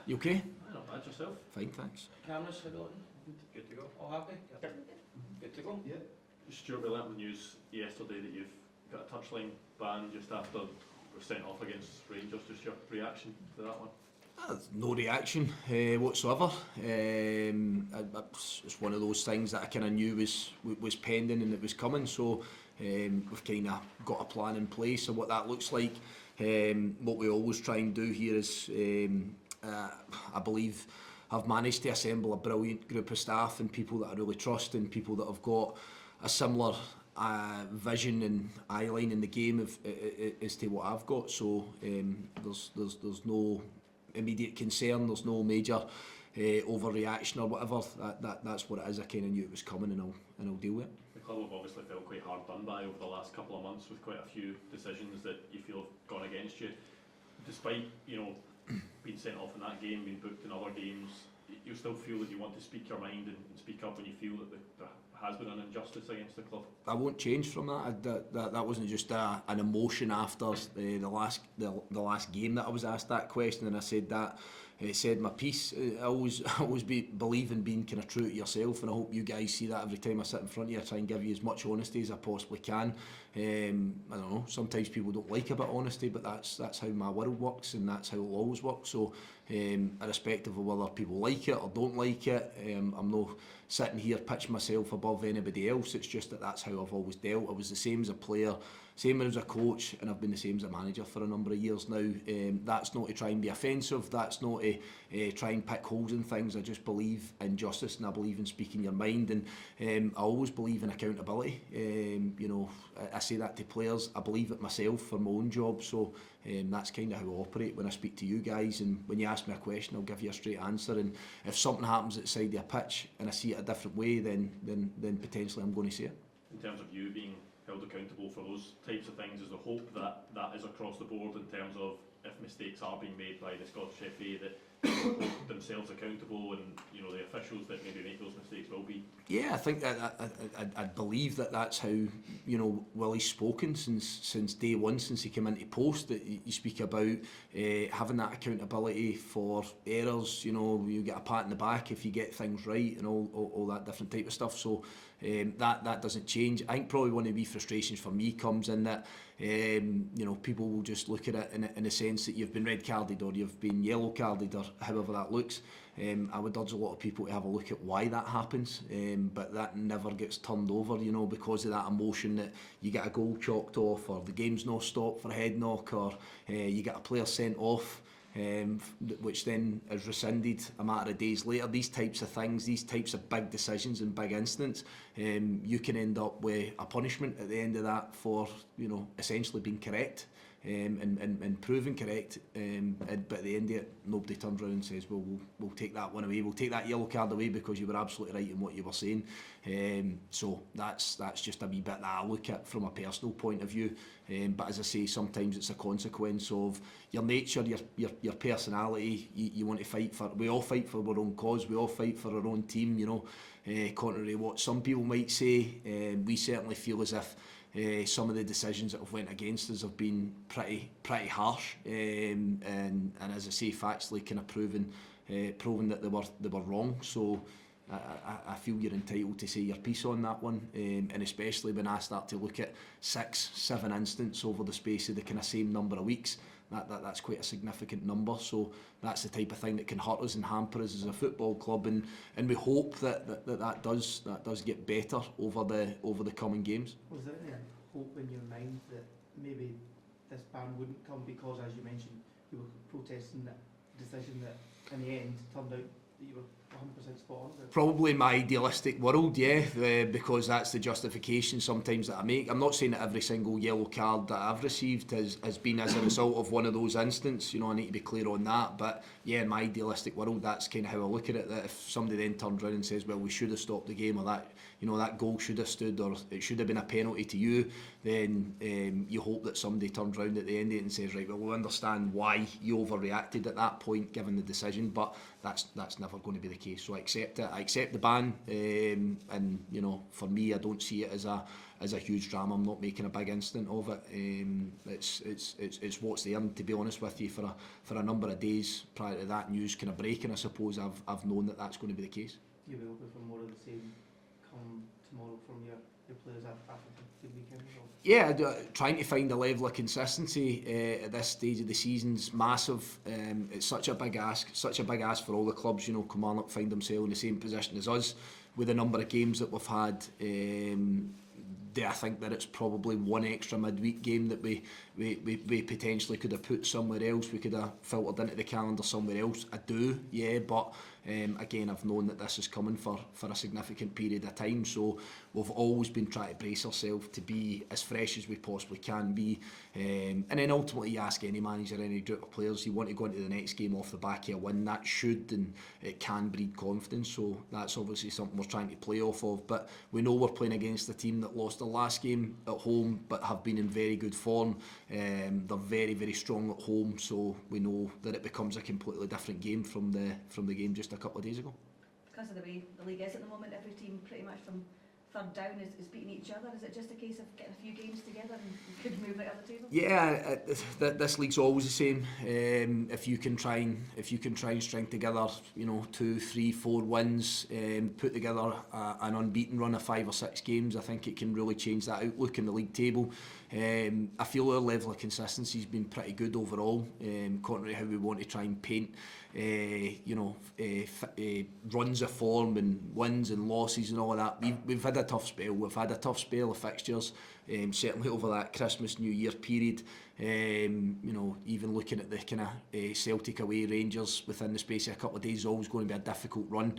You okay? Not bad, yourself? Fine, thanks. Cameras, how about Good to go. all happy? Yep. Good to go? Yeah. Stuart, we learnt the news yesterday that you've got a touchline ban just after we're sent off against Rangers. Just your reaction to that one? No reaction whatsoever. It's one of those things that I kind of knew was pending and it was coming, so we've kind of got a plan in place of what that looks like. What we always try and do here is, I believe, I've managed to assemble a brilliant group of staff and people that I really trust and people that have got a similar vision and eye line in the game as to what I've got. So there's no immediate concern, there's no major overreaction or whatever. That's what it is. I kind of knew it was coming, and I'll deal with it. The club have obviously felt quite hard done by over the last couple of months with quite a few decisions that you feel have gone against you. Despite, being sent off in that game, being booked in other games, you still feel that you want to speak your mind and speak up when you feel that there has been an injustice against the club? I won't change from that. That wasn't just an emotion after the last game that I was asked that question, and I said that. I said my piece. I always believe in being kind of true to yourself, and I hope you guys see that every time I sit in front of you. I try and give you as much honesty as I possibly can. I don't know. Sometimes people don't like a bit of honesty, but that's how my world works, and that's how it'll always work. So, irrespective of whether people like it or don't like it, I'm not sitting here pitching myself above anybody else. It's just that's how I've always dealt. I was the same as a player, same as a coach, and I've been the same as a manager for a number of years now. That's not to try and be offensive, that's not to try and pick holes in things. I just believe in justice and I believe in speaking your mind, and I always believe in accountability. I say that to players, I believe it myself for my own job, so that's kind of how I operate when I speak to you guys. And when you ask me a question, I'll give you a straight answer, and if something happens outside the pitch and I see it a different way, then potentially I'm going to say it. In terms of you being held accountable for those types of things, is the hope that that is across the board in terms of if mistakes are being made by the Scottish FA, that they will hold themselves accountable, and the officials that maybe make those mistakes will be? Yeah, I think that I believe that's how Willie's spoken since day one, since he came into post. That you speak about having that accountability for errors. You get a pat in the back if you get things right, and all that different type of stuff. So that doesn't change. I think probably one of the frustrations for me comes in that people will just look at it in a sense that you've been red carded or you've been yellow carded or however that looks. I would urge a lot of people to have a look at why that happens, but that never gets turned over, because of that emotion that you get a goal chalked off, or the game's not stopped for a head knock, or you get a player sent off, which then is rescinded a matter of days later. These types of things, these types of big decisions and big incidents, you can end up with a punishment at the end of that for essentially being correct. And proven correct, but at the end of it, nobody turns around and says, well, we'll take that one away, we'll take that yellow card away because you were absolutely right in what you were saying. So that's just a wee bit that I look at from a personal point of view. But as I say, sometimes it's a consequence of your nature, your personality. You want to fight for. We all fight for our own cause. We all fight for our own team. Contrary to what some people might say, we certainly feel as if some of the decisions that have went against us have been pretty harsh, and as I say, factually kind of proven that they were wrong. So I feel you're entitled to say your piece on that one, and especially when I start to look at 6-7 incidents over the space of the kind of same number of weeks. That's quite a significant number, so that's the type of thing that can hurt us and hamper us as a football club, and we hope that does get better over the coming games. Was there any hope in your mind that maybe this ban wouldn't come because, as you mentioned, you were protesting that decision that in the end turned out that you were 100% spot on? Probably in my idealistic world, yeah, because that's the justification sometimes that I make. I'm not saying that every single yellow card that I've received has been as a result of one of those incidents. I need to be clear on that. But yeah, in my idealistic world, that's kind of how I look at it. That if somebody then turns around and says, well, we should have stopped the game, or that goal should have stood, or it should have been a penalty to you, then you hope that somebody turns around at the end of it and says, right, well, we'll understand why you overreacted at that point given the decision, but that's never going to be the case. So I accept it. I accept the ban, and you know, for me, I don't see it as a huge drama. I'm not making a big incident of it. It's what's there. And to be honest with you, for a number of days prior to that news kind of breaking, I suppose I've known that that's going to be the case. You'll be hoping for more of the same come tomorrow from your players after the weekend as well? Yeah, trying to find a level of consistency at this stage of the season's massive. It's such a big ask for all the clubs. You know, Kilmarnock find themselves in the same position as us with a number of games that we've had. I think that it's probably one extra midweek game that we potentially could have put somewhere else. We could have filtered into the calendar somewhere else. I do, yeah, but again, I've known that this is coming for a significant period of time, so we've always been trying to brace ourselves to be as fresh as we possibly can be, and then ultimately you ask any manager, any group of players, you want to go into the next game off the back of a win. That should and it can breed confidence, so that's obviously something we're trying to play off of. But we know we're playing against a team that lost the last game at home but have been in very good form. They're very, very strong at home, so we know that it becomes a completely different game from the game just a couple of days ago. Because of the way the league is at the moment, every team pretty much from third down is beating each other. Is it just a case of getting a few games together and could move right up the table? Yeah, this league's always the same. If you can try and string together, you know, 2, 3, 4 wins, put together an unbeaten run of 5 or 6 games, I think it can really change that outlook in the league table. I feel our level of consistency has been pretty good overall, contrary to how we want to try and paint runs of form and wins and losses and all of that. We've had a tough spell. We've had a tough spell of fixtures, certainly over that Christmas New Year period. Even looking at the kind of Celtic away, Rangers within the space of a couple of days is always going to be a difficult run.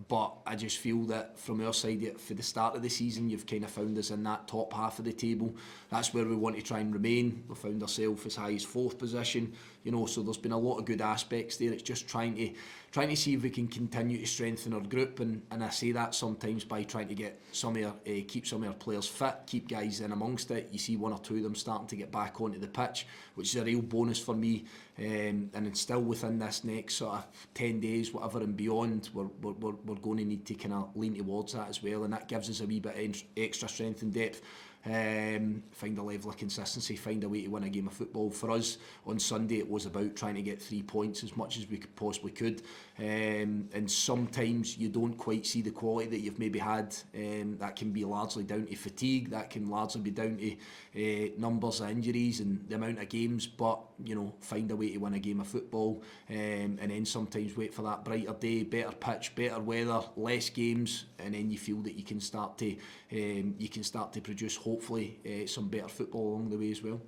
But I just feel that from our side, for the start of the season, you've kind of found us in that top half of the table. That's where we want to try and remain. We found ourselves as high as 4th position. So there's been a lot of good aspects there. It's just trying to see if we can continue to strengthen our group, and I say that sometimes by trying to get keep some of our players fit, keep guys in amongst it. You see 1 or 2 of them starting to get back onto the pitch, which is a real bonus for me. And it's still within this next sort of 10 days, whatever and beyond, we're going to need to kind of lean towards that as well, and that gives us a wee bit of extra strength and depth. Find a level of consistency, find a way to win a game of football. For us on Sunday, it was about trying to get 3 points as much as we possibly could, and sometimes you don't quite see the quality that you've maybe had. That can be largely down to fatigue, that can largely be down to numbers of injuries and the amount of games, but find a way to win a game of football, and then sometimes wait for that brighter day, better pitch, better weather, less games, and then you feel that you can start to produce hopefully some better football along the way as well.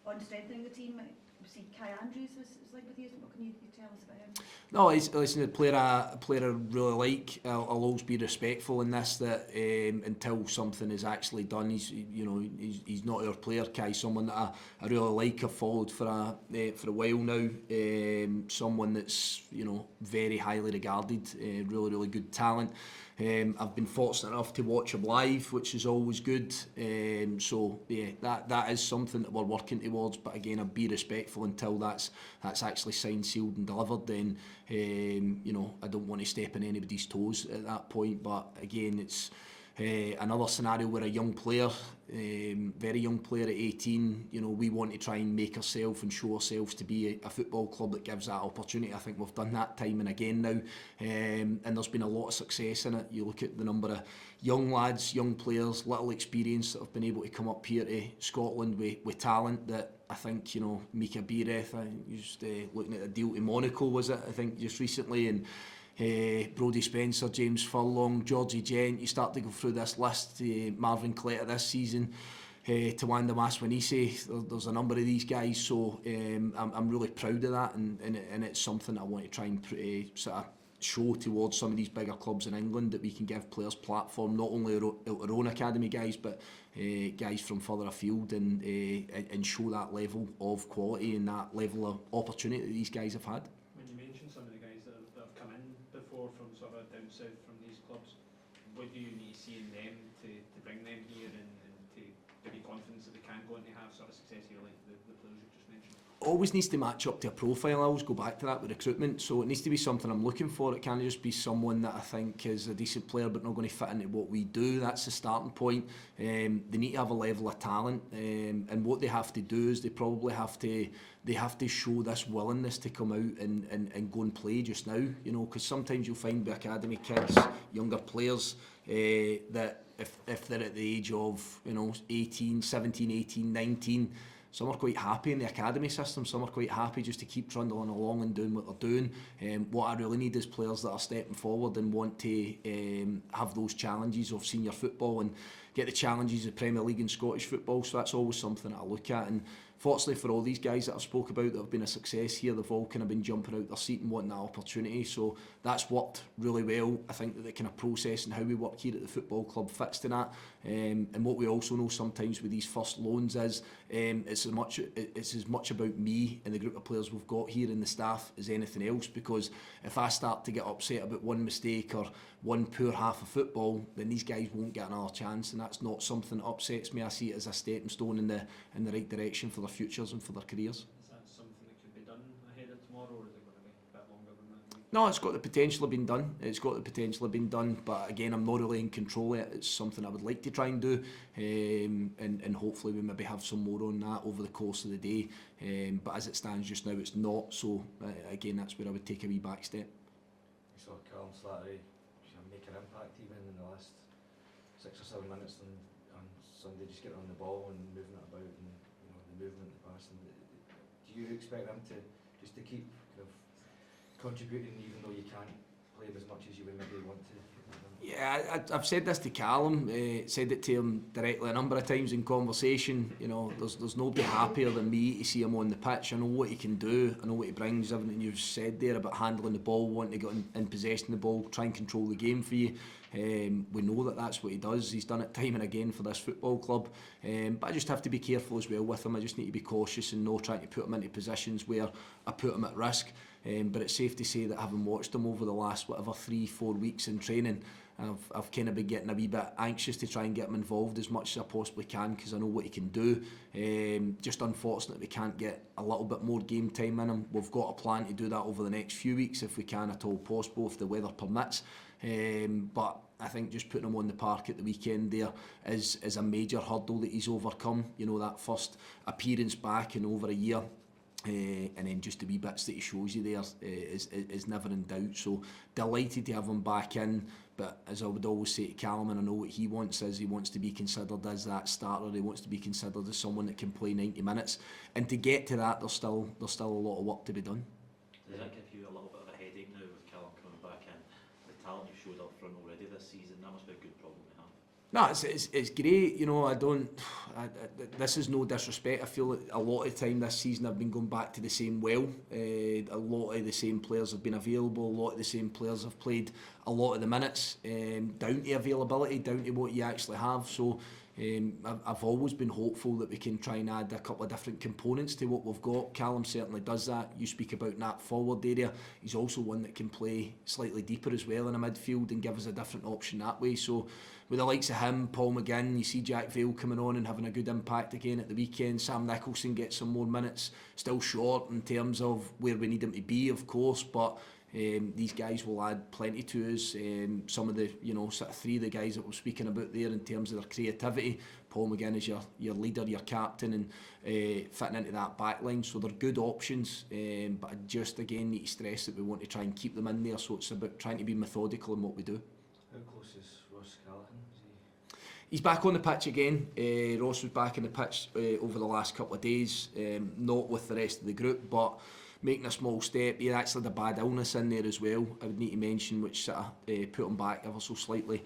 On strengthening the team, we see Kai Andrews was like with you. What can you tell us about him? No, listen, a player I really like. I'll always be respectful in this, that until something is actually done, he's not our player. Kai, someone that I really like. I've followed for a while now. Someone that's very highly regarded, really, really good talent. I've been fortunate enough to watch him live, which is always good. So yeah, that is something that we're working towards. But again, I'll be respectful until that's actually signed, sealed, and delivered. Then I don't want to step on anybody's toes at that point. But again, it's another scenario where a young player, very young player at 18, we want to try and make ourselves and show ourselves to be a football club that gives that opportunity. I think we've done that time and again now, and there's been a lot of success in it. You look at the number of young lads, young players, little experience that have been able to come up here to Scotland with talent that I think, Mika Bireth, just looking at a deal to Monaco, was it, I think, just recently, and Brodie Spencer, James Furlong, Georgie Gent. You start to go through this list, Marvin Cleta this season, Tawanda Maswanise. There's a number of these guys, so I'm really proud of that, and it's something I want to try and sort of show towards some of these bigger clubs in England, that we can give players platform, not only our own academy guys, but guys from further afield, and show that level of quality and that level of opportunity that these guys have had. When you mention some of the guys that have come in before from sort of down south from these clubs, what do you need to see in them to bring them here and to give you confidence that they can go on to have sort of success here like the players you just mentioned? Always needs to match up to a profile. I always go back to that with recruitment, so it needs to be something I'm looking for. It can't just be someone that I think is a decent player but not going to fit into what we do. That's the starting point. They need to have a level of talent, and what they have to do is they have to show this willingness to come out and go and play just now, you know, because sometimes you'll find with academy kids, younger players, that if they're at the age of, you know, 17, 18, 19, some are quite happy in the academy system, some are quite happy just to keep trundling along and doing what they're doing. What I really need is players that are stepping forward and want to have those challenges of senior football and get the challenges of Premier League and Scottish football. So that's always something that I look at. And fortunately for all these guys that I've spoke about that have been a success here, they've all kind of been jumping out their seat and wanting that opportunity. So that's worked really well. I think that the kind of process and how we work here at the football club fits to that. And what we also know sometimes with these first loans is it's as much about me and the group of players we've got here and the staff as anything else, because if I start to get upset about one mistake or one poor half of football, then these guys won't get another chance, and that's not something that upsets me. I see it as a stepping stone in the right direction for their futures and for their careers. Is that something that could be done ahead of tomorrow, or is it going to be a bit longer than that? No, it's got the potential of being done. It's got the potential of being done, but again, I'm not really in control of it. It's something I would like to try and do, and hopefully we maybe have some more on that over the course of the day. But as it stands just now, it's not. So again, that's where I would take a wee back step. We saw Callum Slattery make an impact even in the last 6 or 7 minutes on Sunday, just getting on the ball and moving it about, and you know, the movement, the passing. Do you expect them to just to keep kind of contributing even though you can't play as much as you would maybe want to? Yeah, I've said this to Callum, said it to him directly a number of times in conversation. You know, there's nobody happier than me to see him on the pitch. I know what he can do, I know what he brings, everything you've said there about handling the ball, wanting to get in possession of the ball, try and control the game for you. We know that that's what he does. He's done it time and again for this football club. But I just have to be careful as well with him. I just need to be cautious and not trying to put him into positions where I put him at risk. But it's safe to say that having watched him over the last 3-4 weeks in training, I've kind of been getting a wee bit anxious to try and get him involved as much as I possibly can, because I know what he can do. Just unfortunate we can't get a little bit more game time in him. We've got a plan to do that over the next few weeks if we can at all possible, if the weather permits. But I think just putting him on the park at the weekend there is a major hurdle that he's overcome. You know, that first appearance back in over a year. And then just the wee bits that he shows you there is never in doubt. So delighted to have him back in, but as I would always say to Callum, and I know what he wants is he wants to be considered as that starter. He wants to be considered as someone that can play 90 minutes, and to get to that there's still a lot of work to be done. Does that give you a little bit of a headache now with Callum coming back in? The talent you've showed up front already this season, that must be a good problem to have. No, it's great. You know, this is no disrespect. I feel like a lot of the time this season I've been going back to the same well. A lot of the same players have been available. A lot of the same players have played a lot of the minutes, down to availability, down to what you actually have. So I've always been hopeful that we can try and add a couple of different components to what we've got. Callum certainly does that. You speak about that forward area. He's also one that can play slightly deeper as well in a midfield and give us a different option that way. So with the likes of him, Paul McGinn, you see Jack Vale coming on and having a good impact again at the weekend. Sam Nicholson gets some more minutes, still short in terms of where we need him to be, of course, but these guys will add plenty to us. Some of the, you know, sort of three of the guys that we're speaking about there in terms of their creativity. Paul McGinn is your leader, your captain, and fitting into that back line. So they're good options, but I just again need to stress that we want to try and keep them in there. So it's about trying to be methodical in what we do. How close is Ross Callaghan? He's back on the pitch again. Ross was back on the pitch over the last couple of days, not with the rest of the group, but making a small step. He actually had a bad illness in there as well, I would need to mention, which sort of put him back ever so slightly,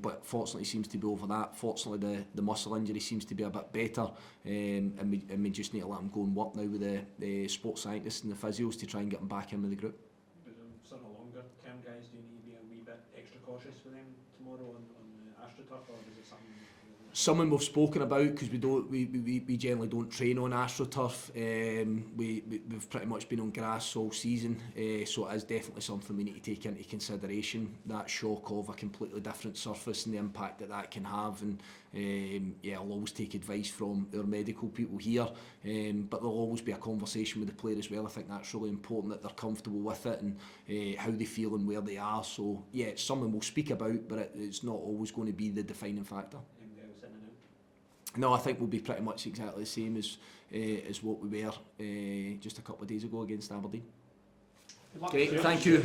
but fortunately he seems to be over that. Fortunately the muscle injury seems to be a bit better, and we just need to let him go and work now with the sports scientists and the physios to try and get him back in with the group. But sort of longer term guys, do you need to be a wee bit extra cautious with them tomorrow on Astroturf, or is it something Something we've spoken about, because we generally don't train on Astroturf. We've pretty much been on grass all season, so it is definitely something we need to take into consideration. That shock of a completely different surface and the impact that that can have. And yeah, I'll always take advice from our medical people here, but there'll always be a conversation with the player as well. I think that's really important, that they're comfortable with it and how they feel and where they are. So yeah, it's something we'll speak about, but it's not always going to be the defining factor. No, I think we'll be pretty much exactly the same as what we were just a couple of days ago against Aberdeen. Good luck. Great, thank you.